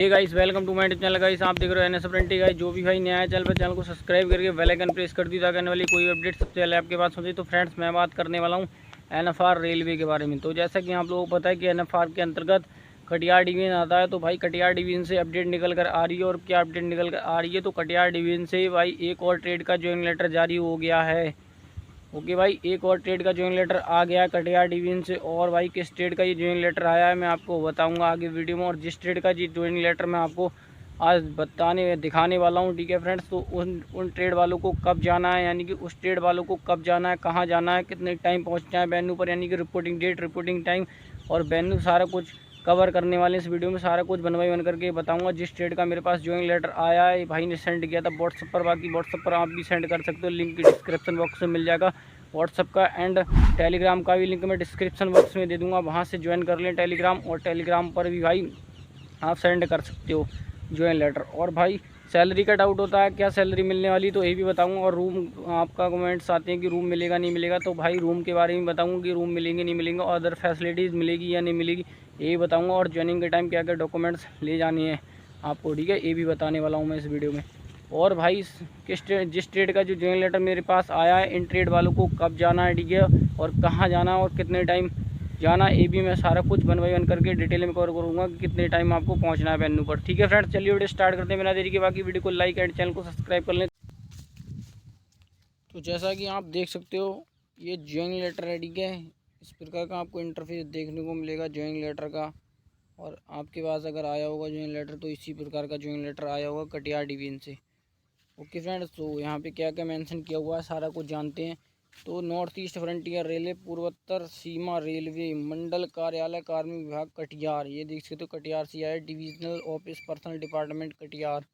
Hey guys, welcome to my channel. Guys आप देख रहे हो एनएस अप्रेंटिस। गाइस जो भी भाई नया है चैनल को सब्सक्राइब करके बेल आइकन प्रेस कर दी ताकि आने वाली कोई अपडेट सबसे पहले आपके पास होती। तो फ्रेंड्स, मैं बात करने वाला हूं एनएफआर रेलवे के बारे में। तो जैसा कि आप लोगों को पता है कि एनएफआर के अंतर्गत कटिहार डिवीजन आता है। तो भाई कटिहार डिवीजन से अपडेट निकल कर आ रही है। और क्या अपडेट निकल कर आ रही है, तो कटिहार डिवीजन से भाई एक और ट्रेड का ज्वाइनिंग लेटर जारी हो गया है। ओके भाई, एक और ट्रेड का ज्वाइनिंग लेटर आ गया है कटिहार डिवीजन से। और भाई किस ट्रेड का ये ज्वाइनिंग लेटर आया है मैं आपको बताऊंगा आगे वीडियो में। और जिस ट्रेड का ये ज्वाइनिंग लेटर मैं आपको आज दिखाने वाला हूँ, ठीक है फ्रेंड्स। तो उन ट्रेड वालों को कब जाना है, यानी कि उस ट्रेड वालों को कब जाना है, कहाँ जाना है, कितने टाइम पहुँचना है वेन्यू पर, यानी कि रिपोर्टिंग डेट, रिपोर्टिंग टाइम और वेन्यू, सारा कुछ कवर करने वाले इस वीडियो में। सारा कुछ बनवाई बन करके बताऊंगा। जिस ट्रेड का मेरे पास ज्वाइनिंग लेटर आया है भाई ने सेंड किया था व्हाट्सअप पर। बाकी व्हाट्सअप पर आप भी सेंड कर सकते हो, लिंक डिस्क्रिप्शन बॉक्स में मिल जाएगा व्हाट्सअप का। एंड टेलीग्राम का भी लिंक मैं डिस्क्रिप्शन बॉक्स में दे दूंगा, वहाँ से ज्वाइन कर लें टेलीग्राम। और टेलीग्राम पर भी भाई आप सेंड कर सकते हो ज्वाइन लेटर। और भाई सैलरी का डाउट होता है, क्या सैलरी मिलने वाली, तो ये भी बताऊंगा। और रूम, आपका कमेंट्स आते हैं कि रूम मिलेगा नहीं मिलेगा, तो भाई रूम के बारे में बताऊंगा कि रूम मिलेंगे नहीं मिलेंगे, और अदर फैसिलिटीज़ मिलेगी या नहीं मिलेगी, ये बताऊंगा। और ज्वाइनिंग के टाइम क्या क्या डॉक्यूमेंट्स ले जाने हैं आपको, ठीक है, ये भी बताने वाला हूँ मैं इस वीडियो में। और भाई जिस ट्रेड का जो ज्वाइनिंग लेटर मेरे पास आया है, इन ट्रेड वालों को कब जाना है, ठीक है, और कहाँ जाना है और कितने टाइम जाना, ये भी मैं सारा कुछ वन बाई वन करके डिटेल में कवर करूँगा कि कितने टाइम आपको पहुँचना है वेन्यू पर। ठीक है फ्रेंड्स, चलिए वीडियो स्टार्ट करते हैं बिना देरी के। बाकी वीडियो को लाइक एंड चैनल को सब्सक्राइब कर लें। तो जैसा कि आप देख सकते हो, ये ज्वाइनिंग लेटर है, ठीक है। इस प्रकार का आपको इंटरफेस देखने को मिलेगा ज्वाइनिंग लेटर का। और आपके पास अगर आया होगा ज्वाइनिंग लेटर, तो इसी प्रकार का ज्वाइनिंग लेटर आया होगा कटिहार डिवीजन से। ओके फ्रेंड्स, तो यहाँ पे क्या क्या मेंशन किया हुआ है सारा कुछ जानते हैं। तो नॉर्थ ईस्ट फ्रंटियर रेलवे पूर्वोत्तर सीमा रेलवे मंडल कार्यालय कार्मिक विभाग कटिहार, ये देख सकते हो कटिहार से आया। Divisional office personal department Katihar,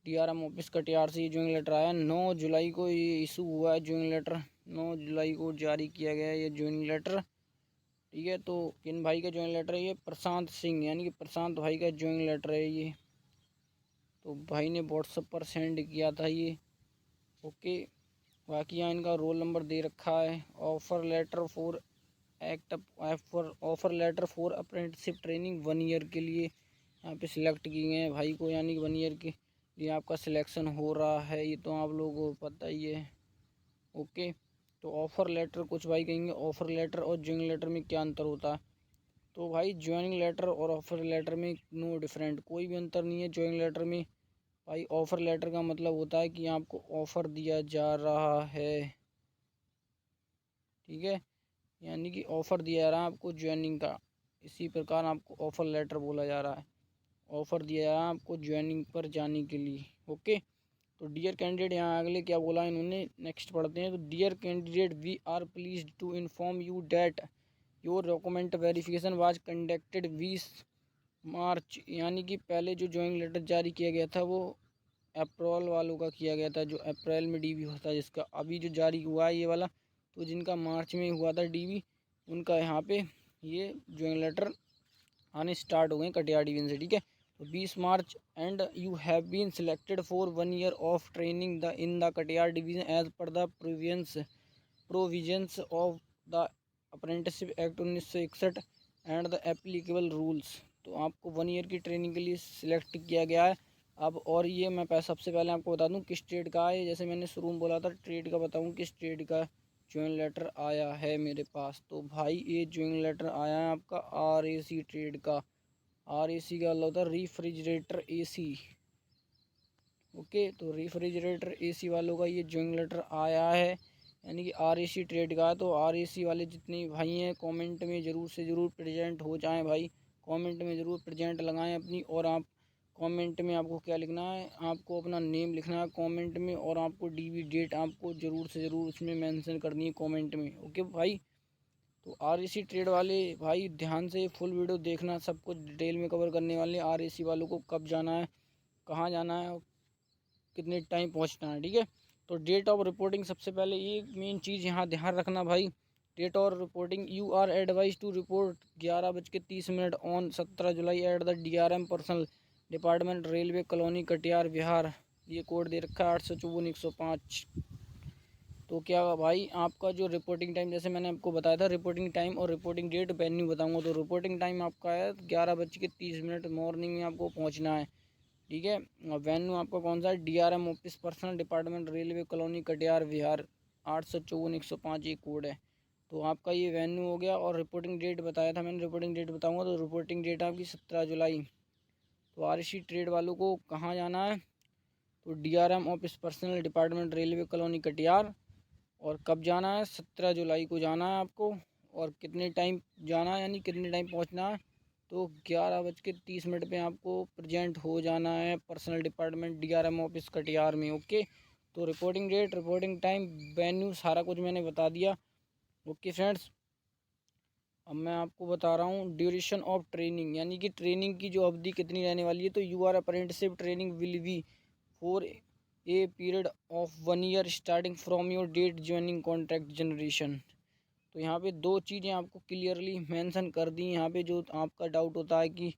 DRM office Katihar से ये ज्वाइनिंग लेटर आया। 9 जुलाई को ये इशू हुआ है ज्वाइनिंग लेटर, 9 जुलाई को जारी किया गया है ये ज्वाइनिंग लेटर, ठीक है। तो किन भाई का ज्वाइनिंग लेटर है ये, प्रशांत सिंह, यानी कि प्रशांत भाई का ज्वाइनिंग लेटर है ये। तो भाई ने व्हाट्सएप पर सेंड किया था ये। ओके, बाकी यहाँ इनका रोल नंबर दे रखा है। Offer letter for offer letter for apprenticeship training 1 year के लिए यहाँ पे सिलेक्ट किए हैं भाई को, यानी कि 1 ईयर के लिए आपका सिलेक्शन हो रहा है, ये तो आप लोगों को पता ही है। ओके, तो ऑफ़र लेटर, कुछ भाई कहेंगे ऑफ़र लेटर और ज्वाइनिंग लेटर में क्या अंतर होता है। तो भाई ज्वाइनिंग लेटर और ऑफ़र लेटर में नो डिफरेंट, कोई भी अंतर नहीं है। ज्वाइनिंग लेटर में भाई ऑफ़र लेटर का मतलब होता है कि आपको ऑफ़र दिया जा रहा है, ठीक है, यानी कि ऑफ़र दिया जा रहा है आपको ज्वाइनिंग का। इसी प्रकार आपको ऑफ़र लेटर बोला जा रहा है, ऑफ़र दिया जा रहा है आपको ज्वाइनिंग पर जाने के लिए। ओके, तो डियर कैंडिडेट, यहाँ अगले क्या बोला इन्होंने, नेक्स्ट पढ़ते हैं। तो dear candidate, we are pleased to inform you that your document verification was conducted 20 March, यानी कि पहले जो ज्वाइनिंग लेटर जारी किया गया था वो अप्रैल वालों का किया गया था, जो अप्रैल में डीवी होता है जिसका। अभी जो जारी हुआ है ये वाला, तो जिनका मार्च में हुआ था डीवी, उनका यहाँ पे ये ज्वाइनिंग लेटर आने स्टार्ट हो गए कटिहार डिवीजन से, ठीक है। तो 20 मार्च, and you have been selected for 1 year of training the in the Katihar division as per the provisions of the apprenticeship act 1961 and the applicable rules. तो आपको 1 ईयर की ट्रेनिंग के लिए सिलेक्ट किया गया है। अब और ये मैं सबसे पहले आपको बता दूं किस ट्रेड का है। जैसे मैंने शुरू में बोला था ट्रेड का बताऊं, किस ट्रेड का ज्वाइनिंग लेटर आया है मेरे पास। तो भाई ये ज्वाइनिंग लेटर आया है आपका RAC ट्रेड का। RAC का मतलब होता है रेफ्रिजरेटर AC। ओके, तो रेफ्रिजरेटर AC वालों का ये ज्वाइनिंग लेटर आया है, यानी कि RAC ट्रेड का। तो RAC वाले जितने भाई हैं कमेंट में ज़रूर से ज़रूर प्रेजेंट हो जाएं भाई, कमेंट में ज़रूर प्रेजेंट लगाएं अपनी। और आप कमेंट में आपको क्या लिखना है, आपको अपना नेम लिखना है कमेंट में, और आपको DV डेट आपको ज़रूर से ज़रूर उसमें मेंशन करनी है कमेंट में। ओके भाई, तो RAC ट्रेड वाले भाई ध्यान से फुल वीडियो देखना, सब कुछ डिटेल में कवर करने वाले। RAC वालों को कब जाना है, कहाँ जाना है, कितने टाइम पहुंचना है, ठीक है। तो डेट ऑफ रिपोर्टिंग, सबसे पहले ये मेन चीज़ यहाँ ध्यान रखना भाई। Date of reporting, you are advise to report 11:30 on 17 July at the DRM personnel department railway colony Katihar Bihar. ये कोड दे रखा है 854-105। तो क्या भाई आपका जो रिपोर्टिंग टाइम, जैसे मैंने आपको बताया था रिपोर्टिंग टाइम और रिपोर्टिंग डेट वेन्यू बताऊंगा। तो रिपोर्टिंग टाइम आपका है 11:30 मॉर्निंग में आपको पहुंचना है, ठीक है। और वेन्यू आपका कौन सा है, DRM office, personal department, railway colony, Katihar Bihar, 854-105 ये कोड है। तो आपका ये वेन्यू हो गया। और रिपोर्टिंग डेट बताया था मैंने, रिपोर्टिंग डेट बताऊंगा। तो रिपोर्टिंग डेट आपकी 17 जुलाई। तो RC ट्रेड वालों को कहाँ जाना है, तो DRM office, personal department, railway colony, Katihar. और कब जाना है, 17 जुलाई को जाना है आपको। और कितने टाइम जाना है, यानी कितने टाइम पहुंचना है, तो 11:30 पे आपको प्रेजेंट हो जाना है personnel department DRM office Katihar में। ओके। तो reporting date, reporting time, venue सारा कुछ मैंने बता दिया। ओके फ्रेंड्स, अब मैं आपको बता रहा हूँ ड्यूरेशन ऑफ ट्रेनिंग, यानी कि ट्रेनिंग की जो अवधि कितनी रहने वाली है। तो UR apprenticeship training will be for a period of 1 year starting from your date joining contract generation. तो यहाँ पे दो चीज़ें आपको क्लियरली मेंशन कर दी यहाँ पे। जो आपका डाउट होता है कि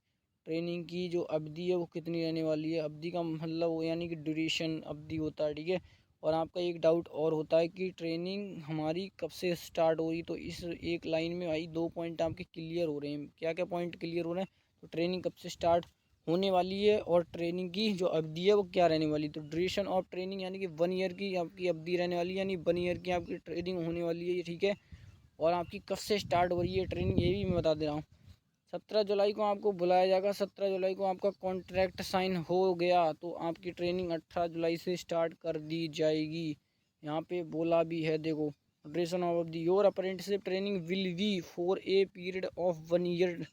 ट्रेनिंग की जो अवधि है वो कितनी रहने वाली है, अवधि का मतलब वो यानी कि ड्यूरेशन अवधि होता है, ठीक है। और आपका एक डाउट और होता है कि ट्रेनिंग हमारी कब से स्टार्ट हो रही। तो इस एक लाइन में भाई 2 पॉइंट आपके क्लियर हो रहे हैं। क्या क्या पॉइंट क्लियर हो रहे हैं, तो ट्रेनिंग कब से स्टार्ट होने वाली है और ट्रेनिंग की जो अवधि है वो क्या रहने वाली है। तो ड्यूरेशन ऑफ ट्रेनिंग यानी कि 1 ईयर की आपकी अवधि रहने वाली है, यानी 1 ईयर की आपकी ट्रेनिंग होने वाली है, ठीक है। और आपकी कब से स्टार्ट हो रही है ट्रेनिंग, ये भी मैं बता दे रहा हूँ। 17 जुलाई को आपको बुलाया जाएगा। 17 जुलाई को आपका कॉन्ट्रैक्ट साइन हो गया तो आपकी ट्रेनिंग 18 जुलाई से स्टार्ट कर दी जाएगी। यहाँ पे बोला भी है देखो, duration of the your apprenticeship training will be for a period of 1 year.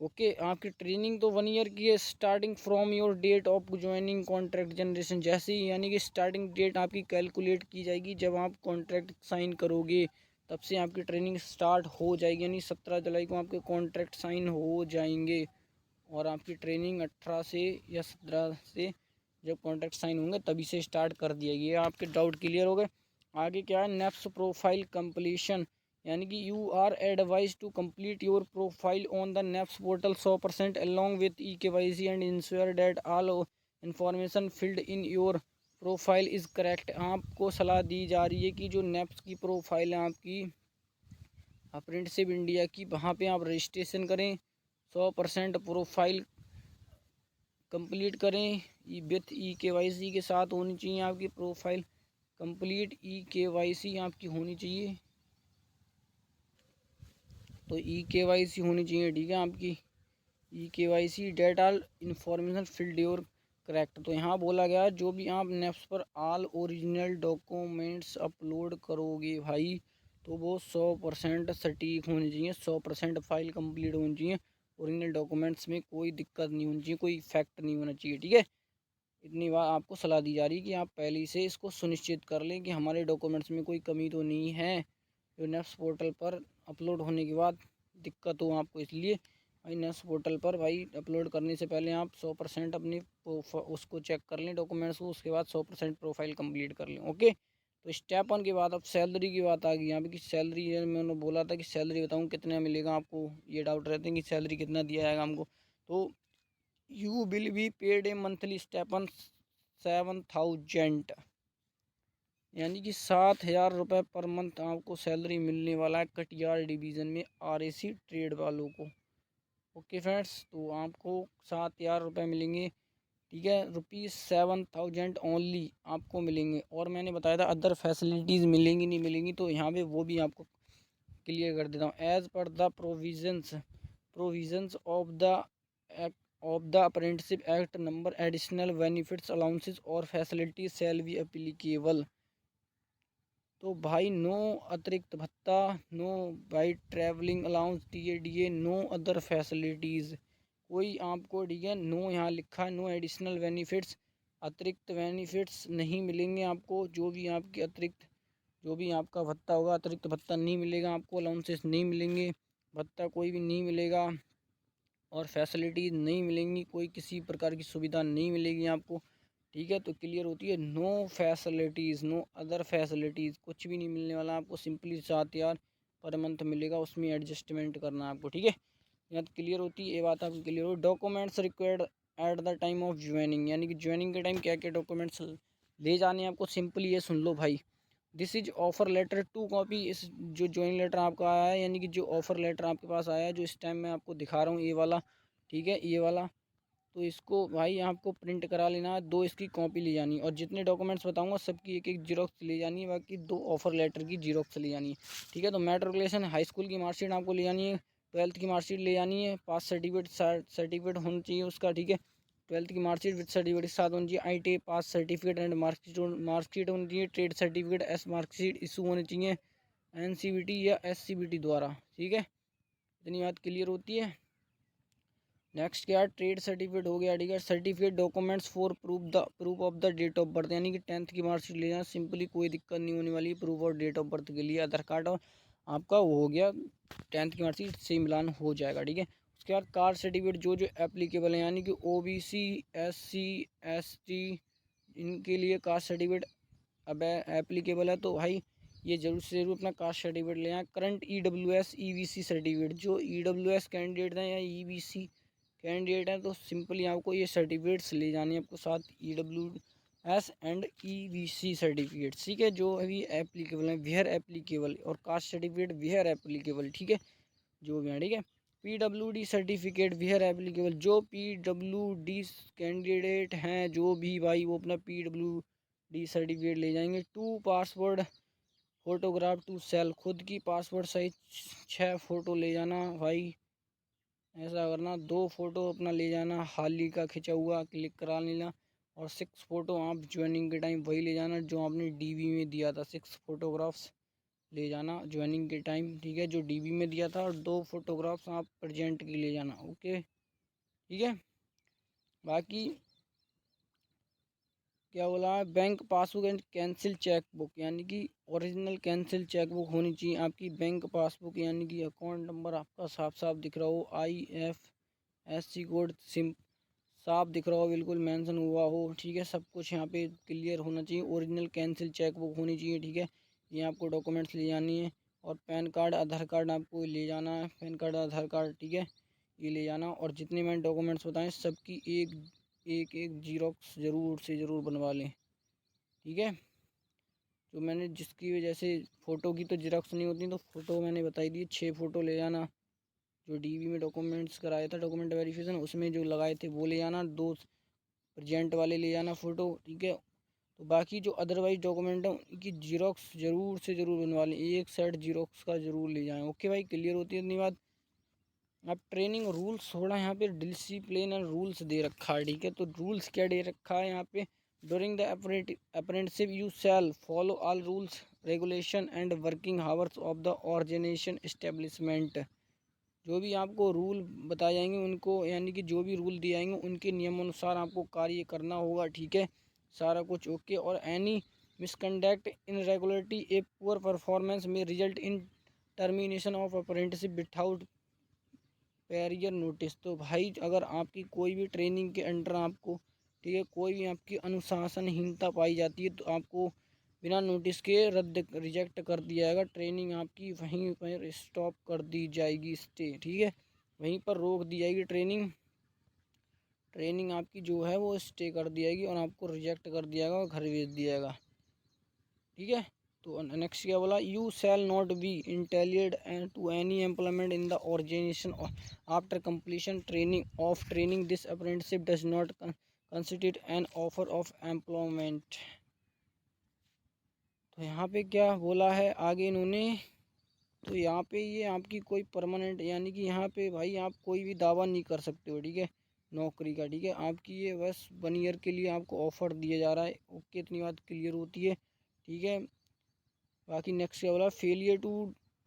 Okay, आपकी ट्रेनिंग तो 1 ईयर की है, starting from your date of joining contract generation. जैसे ही यानी कि स्टार्टिंग डेट आपकी कैलकुलेट की जाएगी जब आप कॉन्ट्रैक्ट साइन करोगे, तब से आपकी ट्रेनिंग स्टार्ट हो जाएगी। यानी 17 जुलाई को आपके कॉन्ट्रैक्ट साइन हो जाएंगे और आपकी ट्रेनिंग 18 से या 17 से जब कॉन्ट्रैक्ट साइन होंगे तभी से स्टार्ट कर दिया गया। आपके डाउट क्लियर हो गए। आगे क्या है, नेप्स प्रोफाइल कंप्लीशन, यानी कि you are advise to complete your profile on the NAPS portal 100% along with EKYC and ensure that all information filled in your profile is correct. आपको सलाह दी जा रही है कि जो नेप्स की प्रोफाइल है आपकी अप्रेंटिसशिप इंडिया की, वहाँ पे आप रजिस्ट्रेशन करें, 100% प्रोफाइल कंप्लीट करें विथ EKYC के साथ होनी चाहिए आपकी प्रोफाइल कंप्लीट। EKYC आपकी होनी चाहिए, तो EKYC होनी चाहिए, ठीक है। आपकी EKYC that all information filled your correct. तो यहाँ बोला गया जो भी आप नेप्स पर ऑल ओरिजिनल डॉक्यूमेंट्स अपलोड करोगे भाई, तो वो 100% सटीक होनी चाहिए, 100% फाइल कंप्लीट होनी चाहिए। ओरिजिनल डॉक्यूमेंट्स में कोई दिक्कत नहीं होनी चाहिए, कोई इफेक्ट नहीं होना चाहिए, ठीक है। इतनी बार आपको सलाह दी जा रही है कि आप पहले से इसको सुनिश्चित कर लें कि हमारे डॉक्यूमेंट्स में कोई कमी तो नहीं है जो नेफ्स पोर्टल पर अपलोड होने के बाद दिक्कत हो आपको। इसलिए भाई नेफ्स पोर्टल पर भाई अपलोड करने से पहले आप 100% अपनी उसको चेक कर लें डॉक्यूमेंट्स को, उसके बाद 100% प्रोफाइल कंप्लीट कर लें। ओके। तो स्टेप 1 के बाद अब सैलरी की बात आ गई यहाँ पे कि सैलरी, मैंने बोला था कि सैलरी बताऊँ कितना मिलेगा आपको, ये डाउट रहते हैं कि सैलरी कितना दिया जाएगा हमको। तो you will be paid A monthly स्टेपन 7,000, यानी कि 7,000 रुपये पर मंथ आपको सैलरी मिलने वाला है कटिहार डिवीज़न में RAC ट्रेड वालों को। ओके फ्रेंड्स, तो आपको 7,000 रुपये मिलेंगे, ठीक है। ₹7,000 ओनली आपको मिलेंगे। और मैंने बताया था अदर फैसिलिटीज़ मिलेंगी नहीं मिलेंगी, तो यहाँ पे वो भी आपको क्लियर कर देता हूँ। As per the provisions of the apprenticeship act number additional benefits allowances और फैसिलिटीज शैल बी एप्लीकेबल। तो भाई नो अतिरिक्त भत्ता, नो भाई travelling allowance TADA, no other facilities, कोई आपको, ठीक है, नो यहाँ लिखा है नो एडिशनल बेनिफिट्स, अतिरिक्त बेनिफिट्स नहीं मिलेंगे आपको। जो भी आपके अतिरिक्त जो भी आपका भत्ता होगा, अतिरिक्त भत्ता नहीं मिलेगा आपको, अलाउंसेस नहीं मिलेंगे, भत्ता कोई भी नहीं मिलेगा और फैसिलिटीज़ नहीं मिलेंगी, कोई किसी प्रकार की सुविधा नहीं मिलेगी आपको, ठीक है। तो क्लियर होती है, no facilities, no other facilities, कुछ भी नहीं मिलने वाला आपको, सिंपली 7,000 पर मंथ मिलेगा, उसमें एडजस्टमेंट करना है आपको, ठीक है। यहाँ तो क्लियर होती है, ये बात आपकी क्लियर हो। Documents required at the time of joining, यानी कि ज्वाइनिंग के टाइम क्या क्या डॉक्यूमेंट्स ले जाने हैं आपको, सिंपली ये सुन लो भाई। This is offer letter 2 copy. इस जो जॉइन लेटर आपका आया है, यानी कि जो ऑफ़र लेटर आपके पास आया है, जो इस टाइम मैं आपको दिखा रहा हूँ, ये वाला, ठीक है, ये वाला। तो इसको भाई आपको प्रिंट करा लेना है, 2 इसकी कॉपी ले जानी है, और जितने डॉक्यूमेंट्स बताऊंगा सबकी एक एक जीरोक्स ले जानी है, बाकी 2 ऑफ़र लेटर की जीरोक्स ले जानी है, ठीक है। तो मैट्रिकुलेशन हाई स्कूल की मार्कशीट आपको ले जानी है, 12th की मार्कशीट ले जानी है, पास सर्टिफिकेट होना चाहिए उसका, ठीक है। 12th की मार्कशीट विद सर्टिफिकेट के साथ होनी चाहिए, ITA pass certificate and marksheet होनी चाहिए, trade certificate S marksheet issue होनी चाहिए NCBT या SCBT द्वारा, ठीक है। इतनी बात क्लियर होती है। नेक्स्ट क्या, ट्रेड सर्टिफिकेट हो गया, ठीक है। Certificate documents for proof of the date of birth, यानी कि 10th की मार्कशीट ले जाना, सिंपली कोई दिक्कत नहीं होने वाली। प्रूफ और डेट ऑफ बर्थ के लिए आधार कार्ड और आपका वो हो गया, 10th की मार्कशीट से मिलान हो जाएगा, ठीक है। उसके बाद कास्ट सर्टिफिकेट जो जो एप्लीकेबल है, यानी कि OBC SC ST इनके लिए कास्ट सर्टिफिकेट अब एप्लीकेबल है, तो भाई ये जरूर से ज़रूर अपना कास्ट सर्टिफिकेट ले आए। करंट EWS EBC सर्टिफिकेट, जो EWS कैंडिडेट हैं या EBC कैंडिडेट हैं, तो सिंपली आपको ये सर्टिफिकेट्स ले जाने हैं आपको साथ, EWS एंड EBC सर्टिफिकेट, ठीक है, जो अभी एप्लीकेबल हैं, वेयर एप्लीकेबल, और कास्ट सर्टिफिकेट वेयर एप्लीकेबल, ठीक है, जो भी हैं, ठीक है। PWD सर्टिफिकेट वेयर एप्लीकेबल, जो PWD कैंडिडेट हैं जो भी भाई, वो अपना PWD सर्टिफिकेट ले जाएंगे। 2 पासपोर्ट फोटोग्राफ टू सेल, खुद की पासपोर्ट साइज 6 फ़ोटो ले जाना भाई, ऐसा करना। 2 फ़ोटो अपना ले जाना हाल ही का खिंचा हुआ, क्लिक करा लेना, और 6 फ़ोटो आप ज्वाइनिंग के टाइम वही ले जाना जो आपने DB में दिया था, 6 फोटोग्राफ्स ले जाना ज्वाइनिंग के टाइम, ठीक है, जो DB में दिया था, और 2 फोटोग्राफ्स आप प्रेजेंट की ले जाना, ओके, ठीक है। बाकी क्या बोला है, bank passbook and cancel chequebook, यानी कि ओरिजिनल कैंसिल चेकबुक होनी चाहिए आपकी। बैंक पासबुक यानी कि अकाउंट नंबर आपका साफ साफ दिख रहा हो, IFSC कोड सिम साफ दिख रहा हो, बिल्कुल मेंशन हुआ हो, ठीक है, सब कुछ यहाँ पे क्लियर होना चाहिए। ओरिजिनल कैंसिल चेकबुक होनी चाहिए, ठीक है। ये आपको डॉक्यूमेंट्स ले जानी है, और पैन कार्ड आधार कार्ड आपको ले जाना है, पैन कार्ड आधार कार्ड, ठीक है, ये ले जाना। और जितने मैंने डॉक्यूमेंट्स बताएं सबकी एक एक जीरोक्स ज़रूर से ज़रूर बनवा लें, ठीक है। जो मैंने जिसकी वजह से फ़ोटो की तो जीरोक्स नहीं होती, तो फ़ोटो मैंने बताई दी, 6 फ़ोटो ले जाना, जो DB में डॉक्यूमेंट्स कराया था, डॉक्यूमेंट वेरिफिकेशन, उसमें जो लगाए थे वो ले जाना, 2 प्रेजेंट वाले ले जाना फ़ोटो, ठीक है। तो बाकी जो अदरवाइज डॉक्यूमेंट है उनकी जीरोक्स ज़रूर से ज़रूर बनवा लें, एक सेट जीरोक्स का ज़रूर ले जाएँ, ओके भाई, क्लियर होती है इतनी बात। अब ट्रेनिंग रूल्स थोड़ा यहाँ पे डिसिप्लिन एंड रूल्स दे रखा है, ठीक है। तो रूल्स क्या दे रखा है यहाँ पे, during the apprenticeship you shall follow all rules regulation and working hours of the organisation establishment, जो भी आपको रूल बताए जाएंगे उनको, यानी कि जो भी रूल दिए जाएंगे उनके नियमानुसार आपको कार्य करना होगा, ठीक है, सारा कुछ ओके। और any misconduct irregularity a poor performance may result in termination of apprenticeship without prior notice. तो भाई अगर आपकी कोई भी ट्रेनिंग के अंडर आपको, ठीक है, कोई भी आपकी अनुशासनहीनता पाई जाती है, तो आपको बिना नोटिस के रद्द रिजेक्ट कर दिया जाएगा, ट्रेनिंग आपकी वहीं पर स्टॉप कर दी जाएगी, स्टे, ठीक है, वहीं पर रोक दी जाएगी ट्रेनिंग। ट्रेनिंग आपकी जो है वो स्टे कर दी जाएगी, और आपको रिजेक्ट कर दिया जाएगा और घर भेज दिया जाएगा, ठीक है। तो नेक्स्ट क्या बोला, you shall not be entitled and to any employment in the organisation after completion training of training, this apprenticeship does not constitute an offer of employment. तो यहाँ पे क्या बोला है आगे इन्होंने, तो यहाँ पे ये आपकी कोई परमानेंट, यानी कि यहाँ पे भाई आप कोई भी दावा नहीं कर सकते हो, ठीक है, नौकरी का, ठीक है। आपकी ये बस 1 ईयर के लिए आपको ऑफ़र दिया जा रहा है, ओके, इतनी बात क्लियर होती है, ठीक है। बाकी नेक्स्ट क्या बोला, failure to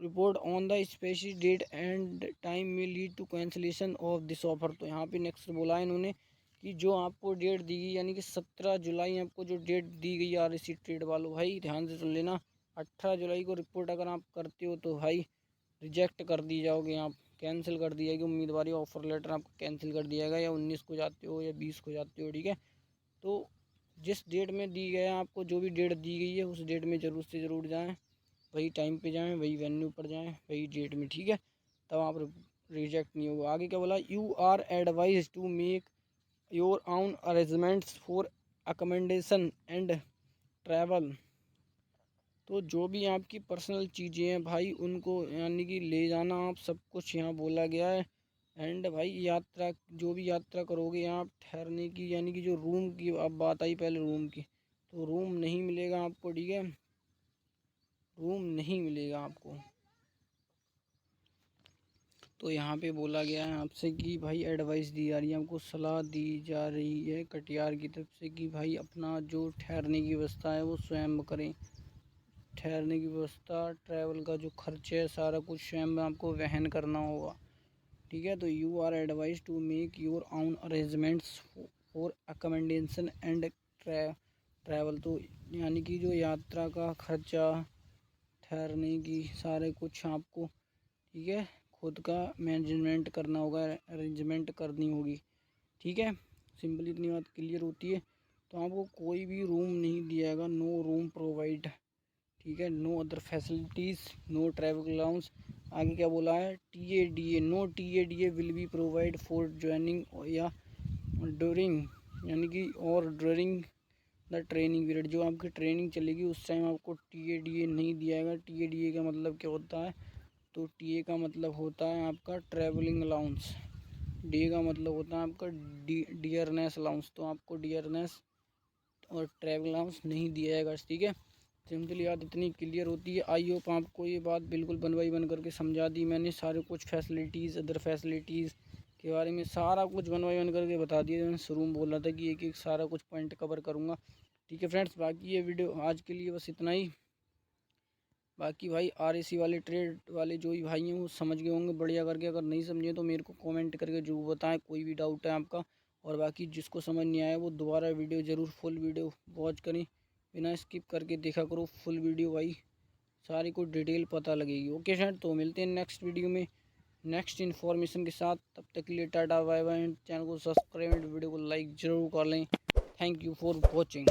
report on the specific date and time में lead to cancellation of this offer. तो यहाँ पे नेक्स्ट बोला है इन्होंने कि जो आपको डेट दी गई, यानी कि 17 जुलाई आपको जो डेट दी गई REC ट्रेड वालों, भाई ध्यान से सुन लेना, 18 जुलाई को रिपोर्ट अगर आप करते हो तो भाई रिजेक्ट कर दी जाओगे, आप कैंसिल कर दी जाएगी उम्मीदवारी, ऑफर लेटर आपको कैंसिल कर दिया जाएगा, या 19 को जाते हो या 20 को जाते हो, ठीक है। तो जिस डेट में दी गया है आपको, जो भी डेट दी गई है उस डेट में ज़रूर से ज़रूर जाएं, वही टाइम पे जाएं, वही वेन्यू पर जाएं, वही डेट में, ठीक है, तब आप रिजेक्ट नहीं होगा। आगे क्या बोला, you are advise to make your own arrangements for accommodation and travel, तो जो भी आपकी पर्सनल चीज़ें हैं भाई उनको यानी कि ले जाना आप, सब कुछ यहाँ बोला गया है। एंड भाई यात्रा, जो भी यात्रा करोगे यहाँ ठहरने की यानी कि जो रूम की अब बात आई पहले रूम की, तो रूम नहीं मिलेगा आपको, ठीक है, रूम नहीं मिलेगा आपको। तो यहाँ पे बोला गया है आपसे कि भाई एडवाइस दी जा रही है, आपको सलाह दी जा रही है कटियार की तरफ से कि भाई अपना जो ठहरने की व्यवस्था है वो स्वयं करें। ठहरने की व्यवस्था, ट्रैवल का जो खर्च है सारा कुछ स्वयं आपको वहन करना होगा, ठीक है। तो you are advise to make your own arrangements for accommodation and travel. तो यानी कि जो यात्रा का खर्चा, ठहरने की सारे कुछ आपको, ठीक है, खुद का मैनेजमेंट करना होगा, अरेंजमेंट करनी होगी, ठीक है। सिंपली इतनी बात क्लियर होती है। तो आपको कोई भी रूम नहीं दिया जाएगा, नो रूम प्रोवाइड, ठीक है, no other facilities, no travel allowance. आगे क्या बोला है, TADA, no TADA will be provide for joining या ड्यूरिंग, यानी कि और ड्यूरिंग द ट्रेनिंग पीरियड, जो आपकी ट्रेनिंग चलेगी उस टाइम आपको TADA नहीं दिया जाएगा। TADA का मतलब क्या होता है, तो TA का मतलब होता है आपका ट्रैवलिंग अलाउंस, D का मतलब होता है आपका डियरनेस अलाउंस। तो आपको डियरनेस और ट्रैवल अलाउंस नहीं दिया जाएगा, ठीक है। सिंपली बात इतनी क्लियर होती है। आई होप आपको ये बात बिल्कुल बन बाई बन करके समझा दी मैंने। सारे कुछ फैसिलिटीज़, अदर फैसिलिटीज़ के बारे में सारा कुछ बन बाई बन करके बता दिया। मैंने शुरू में बोला था कि एक एक सारा कुछ पॉइंट कवर करूँगा, ठीक है फ्रेंड्स। बाकी ये वीडियो आज के लिए बस इतना ही। बाकी भाई RAC वाले, ट्रेड वाले जो भी भाई हैं वो समझ गए होंगे बढ़िया करके। अगर नहीं समझे तो मेरे को कमेंट करके जरूर बताएं, कोई भी डाउट है आपका। और बाकी जिसको समझ नहीं आया वो दोबारा वीडियो ज़रूर फुल वीडियो वॉच करें, बिना स्किप करके देखा करो फुल वीडियो भाई, सारी को डिटेल पता लगेगी। ओके फ्रेंड, तो मिलते हैं नेक्स्ट वीडियो में नेक्स्ट इन्फॉर्मेशन के साथ। तब तक के लिए टाटा बाय बाय। चैनल को सब्सक्राइब, वीडियो को लाइक ज़रूर कर लें। Thank you for watching.